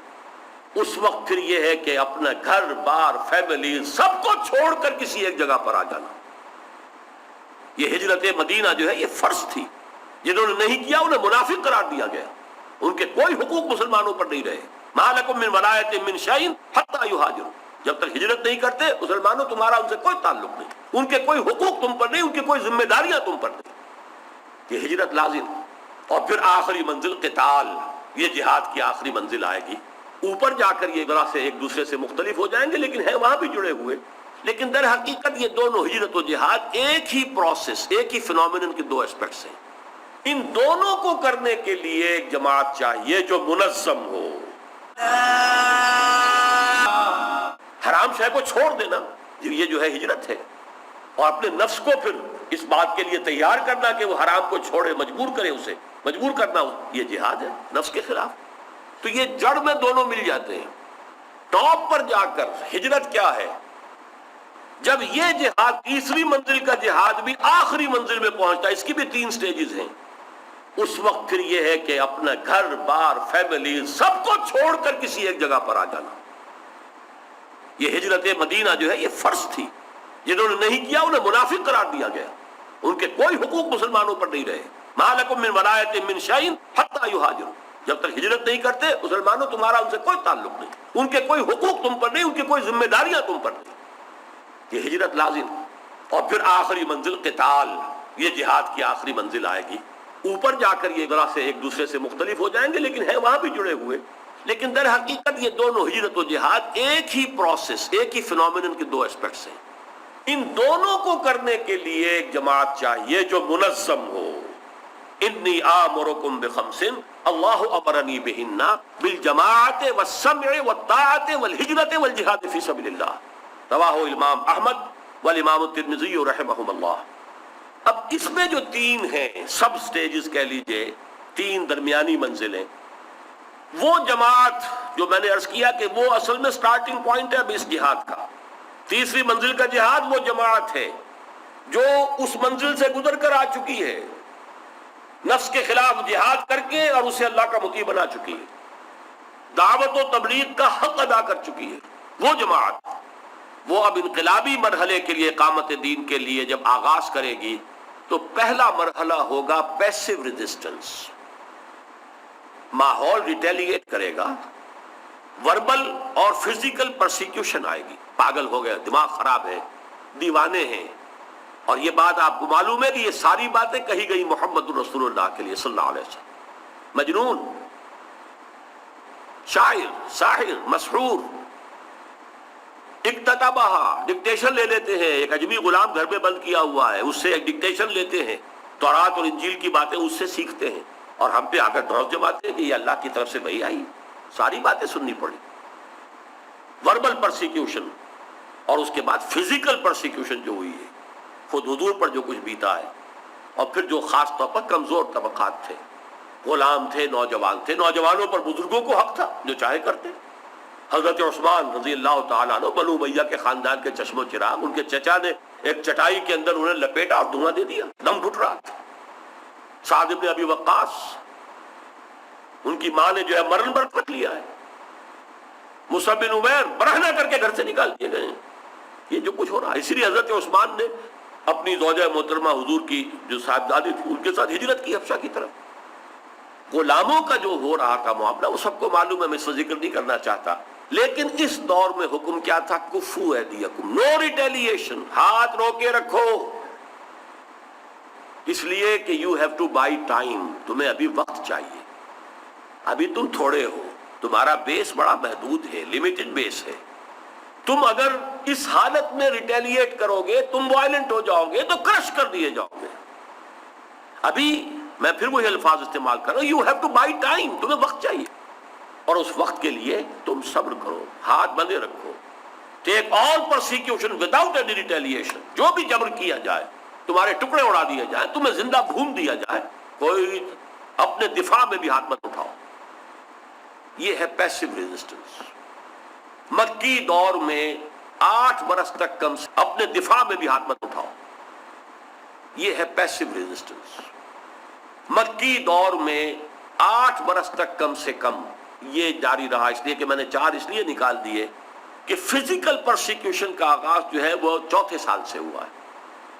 اس وقت پھر یہ ہے کہ اپنا گھر بار فیملی سب کو چھوڑ کر کسی ایک جگہ پر آ جانا۔ یہ ہجرت مدینہ جو ہے یہ فرض تھی، جنہوں نے نہیں کیا انہیں منافق قرار دیا گیا، ان کے کوئی حقوق مسلمانوں پر نہیں رہے۔ ما لکم من ولایۃ من شیء حتی یہاجروا، جب تک ہجرت نہیں کرتے مسلمانوں تمہارا ان سے کوئی تعلق نہیں، ان کے کوئی حقوق تم پر نہیں، ان کی کوئی ذمہ داریاں تم پر نہیں، یہ ہجرت لازم۔ اور پھر آخری منزل قتال، یہ جہاد کی آخری منزل آئے گی۔ اوپر جا کر یہ ذرا سے ایک دوسرے سے مختلف ہو جائیں گے، لیکن ہیں وہاں بھی جڑے ہوئے، لیکن در حقیقت یہ دونوں ہجرت و جہاد ایک ہی پروسیس، ایک ہی فنومینن کے 2 اسپیکٹس ہیں۔ ان دونوں کو کرنے کے لیے ایک جماعت چاہیے جو منظم ہو۔ حرام شے کو چھوڑ دینا یہ جو ہے ہجرت ہے، اور اپنے نفس کو پھر اس بات کے لیے تیار کرنا کہ وہ حرام کو چھوڑے، مجبور کرے، اسے مجبور کرنا، یہ جہاد ہے نفس کے خلاف۔ تو یہ جڑ میں دونوں مل جاتے ہیں۔ ٹاپ پر جا کر ہجرت کیا ہے؟ جب یہ جہاد تیسری منزل کا جہاد بھی آخری منزل میں پہنچتا ہے، اس کی بھی 3 سٹیجز ہیں، اس وقت پھر یہ ہے کہ اپنا گھر بار فیملی سب کو چھوڑ کر کسی ایک جگہ پر آ جانا۔ یہ ہجرت مدینہ جو ہے یہ فرض تھی، جنہوں نے نہیں کیا انہیں منافق قرار دیا گیا، ان کے کوئی حقوق مسلمانوں پر نہیں رہے۔ ما لکم من ولایۃ من شیء حتی یہاجروا، جب تک ہجرت نہیں کرتے مسلمانوں تمہارا ان سے کوئی تعلق نہیں، ان کے کوئی حقوق تم پر نہیں، ان کی کوئی ذمہ داریاں تم پر نہیں، یہ ہجرت لازم۔ اور پھر آخری منزل قتال، یہ جہاد کی آخری منزل آئے گی۔ اوپر جا کر یہ ذرا سے ایک دوسرے سے مختلف ہو جائیں گے، لیکن ہیں وہاں بھی جڑے ہوئے، لیکن در حقیقت یہ دونوں ہجرت و جہاد ایک ہی پروسیس، ایک ہی فنومینن کے 2 اسپیکٹس ہیں۔ ان دونوں کو کرنے کے لیے ایک جماعت چاہیے جو منظم ہو. انی آمرکم بخمس اللہ امرنی بہن بالجماعت والسمع والطاعت والہجرۃ والجہاد فی سبیل اللہ. رواہ امام احمد والامام الترمذی رحمہم اللہ. اب اس میں جو تین ہیں سب سٹیجز کہہ لیجئے، تین درمیانی منزلیں، وہ جماعت جو میں نے عرض کیا کہ وہ اصل میں سٹارٹنگ پوائنٹ ہے اب اس جہاد کا. تیسری منزل کا جہاد وہ جماعت ہے جو اس منزل سے گزر کر آ چکی ہے، نفس کے خلاف جہاد کر کے اور اسے اللہ کا مطیع بنا چکی ہے، دعوت و تبلیغ کا حق ادا کر چکی ہے. وہ جماعت وہ اب انقلابی مرحلے کے لیے، اقامت دین کے لیے جب آغاز کرے گی تو پہلا مرحلہ ہوگا پیسو ریزسٹنس. ماحول ریٹیلیٹ کرے گا، وربل اور فزیکل پرسیکیوشن آئے گی. پاگل ہو گئے، دماغ خراب ہے، دیوانے ہیں. اور یہ بات آپ کو معلوم ہے کہ یہ ساری باتیں کہی گئی محمد رسول اللہ کے لیے صلی اللہ علیہ وسلم. مجنون، شاعر، ساحر، مسحور، اکتتبہ، ڈکٹیشن لے لیتے ہیں. ایک اجمی غلام گھر میں بند کیا ہوا ہے، اس سے ایک ڈکٹیشن لیتے ہیں، تورات اور انجیل کی باتیں اس سے سیکھتے ہیں اور ہم پہ آ کر دھوس جماتے ہیں کہ یہ اللہ کی طرف سے وحی آئی. ساری باتیں سننی پڑی. وربل پرسیکیوشن اور اس کے بعد فزیکل پرسیکیوشن جو ہوئی ہے، خود حضور پر جو کچھ بیتا ہے. اور پھر جو خاص طور پر کمزور طبقات تھے، غلام تھے، نوجوان تھے، نوجوانوں پر بزرگوں کو حق تھا جو چاہے کرتے. حضرت عثمان رضی اللہ تعالیٰ عنہ بنو امیہ کے خاندان کے چشم و چراغ، ان کے چچا نے ایک چٹائی کے اندر انہیں لپیٹا اور دھواں دے دیا، دم گھٹ رہا تھا. سعد بن ابی وقاص، ان کی ماں نے جو ہے مرن برت رکھ لیا ہے. مصعب بن عمیر برہنہ کر کے گھر سے نکال دیے گئے. یہ جو کچھ ہو رہا ہے، اسی لیے حضرت عثمان نے اپنی زوجہ محترمہ حضور کی جو صاحبزادی تھی ان کے ساتھ ہجرت کی حبشہ کی طرف. غلاموں کا جو ہو رہا تھا معاملہ وہ سب کو معلوم ہے، میں اس کا ذکر نہیں کرنا چاہتا. لیکن اس دور میں حکم کیا تھا؟ کفو ایدیکم، نو ریٹیلیشن، ہاتھ روکے رکھو. اس لیے کہ you have to buy time, تمہیں ابھی وقت چاہیے. ابھی تم تھوڑے ہو، تمہارا بیس بڑا محدود ہے، لمیٹڈ بیس ہے. تم اگر اس حالت میں ریٹیلیٹ کرو گے، تم وائلنٹ ہو جاؤ گے تو کرش کر دیے جاؤ گے. ابھی میں پھر وہی الفاظ استعمال کر رہا ہوں، you have to buy time, تمہیں وقت چاہیے اور اس وقت کے لیے تم صبر کرو، ہاتھ بندے رکھو. ٹیک all persecution without any retaliation, جو بھی جبر کیا جائے، تمہارے ٹکڑے اڑا دیے جائیں، تمہیں زندہ بھون دیا جائے، کوئی اپنے دفاع میں بھی ہاتھ مت اٹھاؤ. یہ ہے پیسو ریزسٹنس. مکی دور میں 8 برس تک کم سے اپنے دفاع میں بھی ہاتھ مت اٹھاؤ. یہ ہے پیسو ریزسٹنس. مکی دور میں 8 برس تک کم سے کم یہ جاری رہا. اس لیے کہ میں نے 4 اس لیے نکال دیے کہ فزیکل پرسیکیوشن کا آغاز جو ہے وہ 4تھے سال سے ہوا ہے.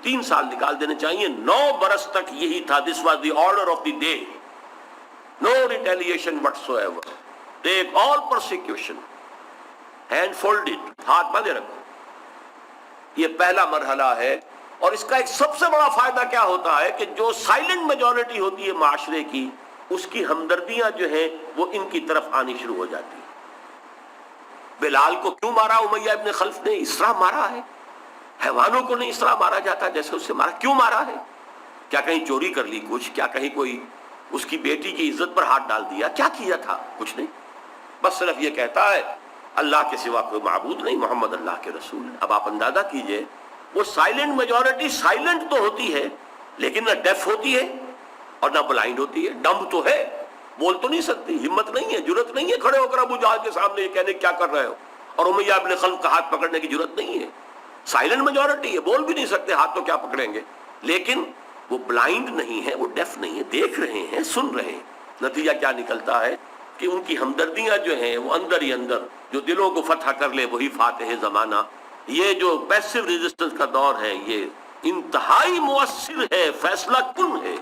3 سال نکال دینے چاہیے. 9 برس تک یہی تھا. This was the order of the day. No retaliation whatsoever ایور. Take all persecution, hand folded, ہاتھ باندھے رکھو. یہ پہلا مرحلہ ہے. اور اس کا ایک سب سے بڑا فائدہ کیا ہوتا ہے کہ جو سائلنٹ میجورٹی ہوتی ہے معاشرے کی، اس کی ہمدردیاں جو ہیں وہ ان کی طرف آنی شروع ہو جاتی ہیں. بلال کو کیوں مارا امیہ ابن خلف نے؟ اس طرح مارا ہے. حیوانوں کو نہیں اس طرح مارا جاتا جیسے اس سے مارا. کیوں مارا ہے؟ کیا کہیں چوری کر لی کچھ؟ کیا کہیں کوئی اس کی بیٹی کی عزت پر ہاتھ ڈال دیا؟ کیا کیا تھا؟ کچھ نہیں. بس صرف یہ کہتا ہے اللہ کے سوا کوئی معبود نہیں، محمد اللہ کے رسول ہیں. اب آپ اندازہ کیجئے، وہ سائلنٹ میجورٹی سائلنٹ تو ہوتی ہے لیکن نہ ڈیف ہوتی ہے اور نہ بلائنڈ ہوتی ہے. ڈمب تو ہے، بول تو نہیں سکتی، ہمت نہیں ہے، جرت نہیں ہے کھڑے ہو کر ابو جہل کے سامنے یہ کہنے کیا کر رہے ہو، اور امیہ ابن خلف کا ہاتھ پکڑنے کی جرت نہیں ہے. سائلنٹ میجورٹی ہے، بول بھی نہیں سکتے، ہاتھ تو کیا پکڑیں گے. لیکن وہ بلائنڈ نہیں ہے، وہ ڈیف نہیں ہے، دیکھ رہے ہیں، سن رہے ہیں. نتیجہ کیا نکلتا ہے کہ ان کی ہمدردیاں جو ہیں وہ اندر ہی اندر، جو دلوں کو فتح کر لے وہی فاتح زمانہ. یہ جو پیسو ریزسٹنس کا دور ہے یہ انتہائی مؤثر ہے، فیصلہ کن ہے.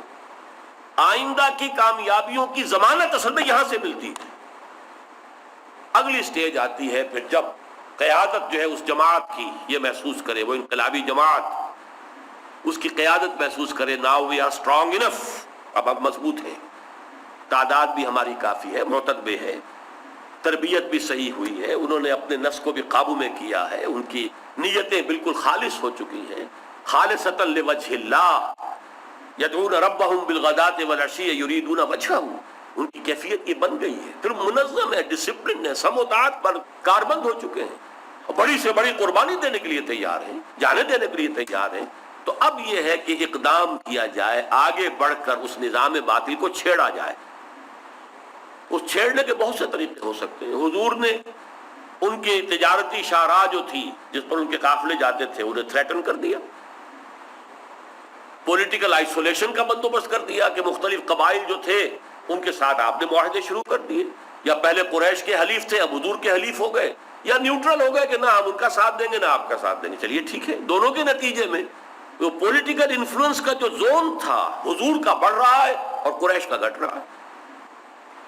آئندہ کی کامیابیوں کی ضمانت اصل میں یہاں سے ملتی ہے. اگلی سٹیج آتی ہے پھر جب قیادت جو ہے اس جماعت کی یہ محسوس کرے، وہ انقلابی جماعت اس کی قیادت محسوس کرے. Now we are strong enough, اب ہم مضبوط ہیں، تعداد بھی ہماری کافی ہے، معتدبے ہے، تربیت بھی صحیح ہوئی ہے، انہوں نے اپنے نفس کو بھی قابو میں کیا ہے، ان کی نیتیں بالکل خالص ہو چکی ہیں، خالصۃ لوجہ اللہ، یدعون ربہم بالغداۃ والعشی یریدون وجہہ، ان کی کیفیت یہ بن گئی ہے، پھر منظم ہے، ڈسپلن ہے، سم و طاعت پر کاربند ہو چکے ہیں، بڑی سے بڑی قربانی دینے کے لیے تیار ہیں، جانیں دینے کے لیے تیار ہیں۔ تو اب یہ ہے کہ اقدام کیا جائے، آگے بڑھ کر اس نظام باطل کو چھیڑا جائے۔ اس چھیڑنے کے بہت سے طریقے ہو سکتے ہیں۔ حضور نے ان کی تجارتی شاہراہ جو تھی جس پر ان کے قافلے جاتے تھے انہیں تھریٹن کر دیا، پولیٹیکل آئسولیشن کا بندوبست کر دیا کہ مختلف قبائل جو تھے ان کے ساتھ آپ نے معاہدے شروع کر دیے، یا پہلے قریش کے حلیف تھے اب حضور کے حلیف ہو گئے، یا نیوٹرل ہو گئے کہ نہ ہم ان کا ساتھ دیں گے نہ آپ کا ساتھ دیں گے۔ چلیے ٹھیک ہے، دونوں کے نتیجے میں وہ پولیٹیکل انفلوئنس کا جو زون تھا حضور کا بڑھ رہا ہے اور قریش کا گھٹ رہا ہے۔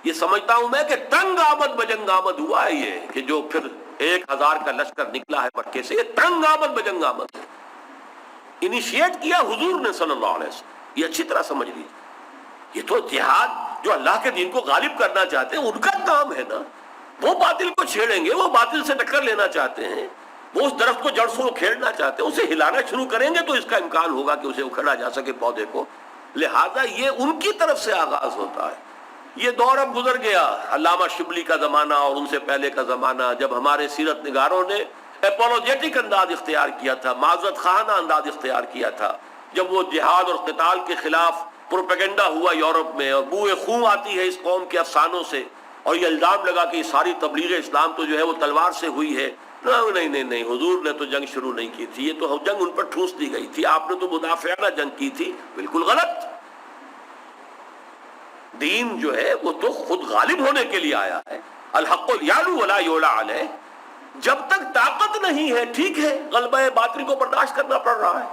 یہ سمجھتا ہوں میں کہ تنگ آمد بجنگ آمد ہوا ہے، یہ کہ جو پھر 1000 کا لشکر نکلا ہے مکے سے، یہ تنگ آمد بجنگ آمد ہے، انیشیٹ کیا حضور نے صلی اللہ علیہ وسلم۔ یہ اچھی طرح سمجھ لیجیے، یہ تو جہاد جو اللہ کے دین کو غالب کرنا چاہتے ہیں ان کا کام ہے نا، وہ باطل کو چھیڑیں گے، وہ باطل سے ٹکر لینا چاہتے ہیں، وہ اس درخت کو جڑ سے کھیڑنا چاہتے ہیں، اسے ہلانا شروع کریں گے تو اس کا امکان ہوگا کہ اسے اکھڑا جا سکے پودے کو، لہذا یہ ان کی طرف سے آغاز ہوتا ہے۔ یہ دور اب گزر گیا، علامہ شبلی کا زمانہ اور ان سے پہلے کا زمانہ، جب ہمارے سیرت نگاروں نے اپولوجیٹک انداز اختیار کیا تھا، معذرت خواہانہ انداز اختیار کیا تھا، جب وہ جہاد اور قتال کے خلاف پروپیگنڈا ہوا یورپ میں، اور بوئے خون آتی ہے اس قوم کے افسانوں سے، اور یہ الزام لگا کہ یہ ساری تبلیغ اسلام تو جو ہے وہ تلوار سے ہوئی ہے۔ نہیں، حضور نے تو جنگ شروع نہیں کی تھی، یہ تو جنگ ان پر ٹھوس دی گئی تھی، آپ نے تو مدافعانہ جنگ کی تھی، بالکل غلط۔ دین جو ہے وہ تو خود غالب ہونے کے لیے آیا ہے، الحق یعلو ولا یعلی علیہ۔ جب تک طاقت نہیں ہے ٹھیک ہے، غلبہ باطل کو برداشت کرنا پڑ رہا ہے،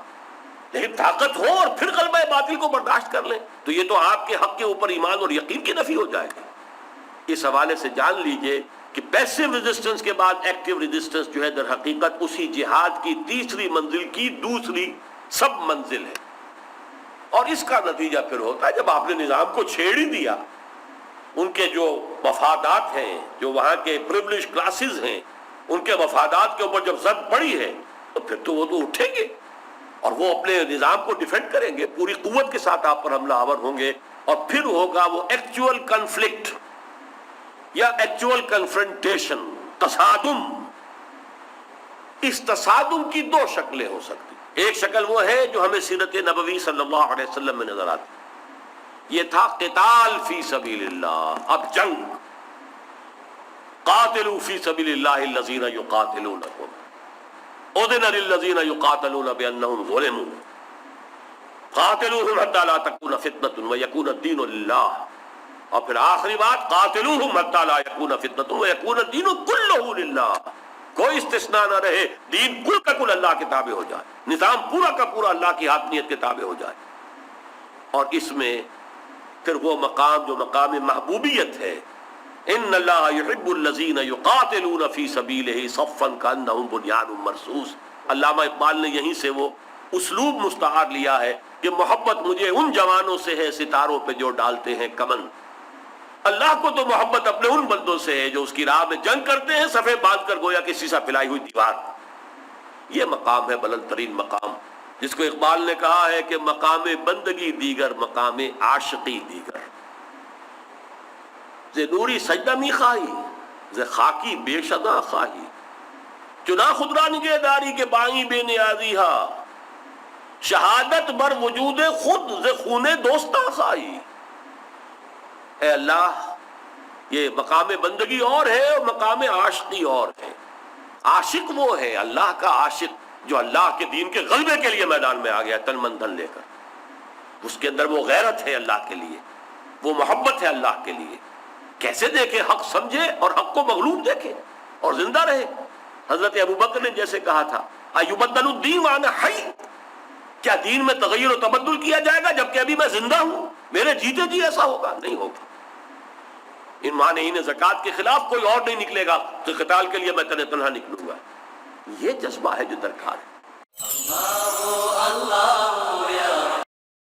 لیکن طاقت ہو اور پھر غلبہ باطل کو برداشت کر لیں تو یہ تو آپ کے حق کے اوپر ایمان اور یقین کی نفی ہو جائے گی۔ اس حوالے سے جان لیجئے کہ پیسو ریزسٹنس کے بعد ایکٹیو ریزسٹنس جو ہے در حقیقت اسی جہاد کی تیسری منزل کی دوسری سب منزل ہے، اور اس کا نتیجہ پھر ہوتا ہے جب آپ نے نظام کو چھیڑ ہی دیا، ان کے جو مفادات ہیں، جو وہاں کے پریویلیج کلاسز ہیں، ان کے مفادات کے اوپر جب زد پڑی ہے تو پھر تو وہ تو اٹھیں گے اور وہ اپنے نظام کو ڈیفینڈ کریں گے، پوری قوت کے ساتھ آپ پر حملہ آور ہوں گے، اور پھر ہوگا وہ ایکچوئل کنفلکٹ یا ایکچوئل کنفرنٹیشن، تصادم۔ اس تصادم کی دو شکلیں ہو سکتی، ایک شکل وہ ہے جو ہمیں سیرت نبوی صلی اللہ علیہ وسلم میں نظر آتی، یہ تھا قتال فی سبیل اللہ، اب جنگ، قاتلوا فی سبیل اللہ الذین یقاتلونکم اذن للذین یقاتلون بانہم ظلموا قاتلوہم حتی لا تکون فتنۃ ویکون الدین للہ، اور پھر آخری بات قاتلوہم حتی لا یکون فتنۃ ویکون الدین کلہ للہ، کوئی استثناء نہ رہے، دین کل کا کل اللہ کے تابع ہو جائے، نظام پورا کا پورا اللہ کی حاکمیت کے تابع ہو جائے۔ اور اس میں پھر وہ مقام جو مقام محبوبیت ہے، ان اللہ یحب الذین یقاتلون فی سبیلہ صفا کانہم بنیان مرصوص، علامہ اقبال نے یہیں سے وہ اسلوب مستعار لیا ہے کہ محبت مجھے ان جوانوں سے ہے ستاروں پہ جو ڈالتے ہیں کمن۔ اللہ کو تو محبت اپنے ان بندوں سے ہے جو اس کی راہ میں جنگ کرتے ہیں صفے باندھ کر گویا کہ سیسا پھیلائی ہوئی دیوار۔ یہ مقام ہے بلند ترین مقام، جس کو اقبال نے کہا ہے کہ مقام بندگی دیگر مقام عاشقی دیگر، ز نوری سجدہ می خواہی ز خاکی بے شدہ خواہی، چنا خود را نگہ داری کے بائیں بے نیازی ہا، شہادت بر وجود خود ز خون دوستہ خواہی۔ اے اللہ، یہ مقام بندگی اور ہے اور مقام عاشقی اور ہے۔ عاشق وہ ہے اللہ کا عاشق جو اللہ کے دین کے غلبے کے لیے میدان میں آ گیا تن من دھن لے کر، اس کے اندر وہ غیرت ہے اللہ کے لیے، وہ محبت ہے اللہ کے لیے، کیسے دیکھے حق سمجھے اور حق کو مغلوب دیکھے اور زندہ رہے۔ حضرت ابوبکر نے جیسے کہا تھا ایبدل الدین وانا حی، کیا دین میں تغیر و تبدل کیا جائے گا جبکہ ابھی میں زندہ ہوں؟ میرے جیتے جی ایسا ہوگا؟ نہیں ہوگا۔ ان مانعین زکوٰۃ کے خلاف کوئی اور نہیں نکلے گا کہ قتال کے لیے میں تنہا نکلوں گا، یہ جذبہ ہے جو درکار ہے۔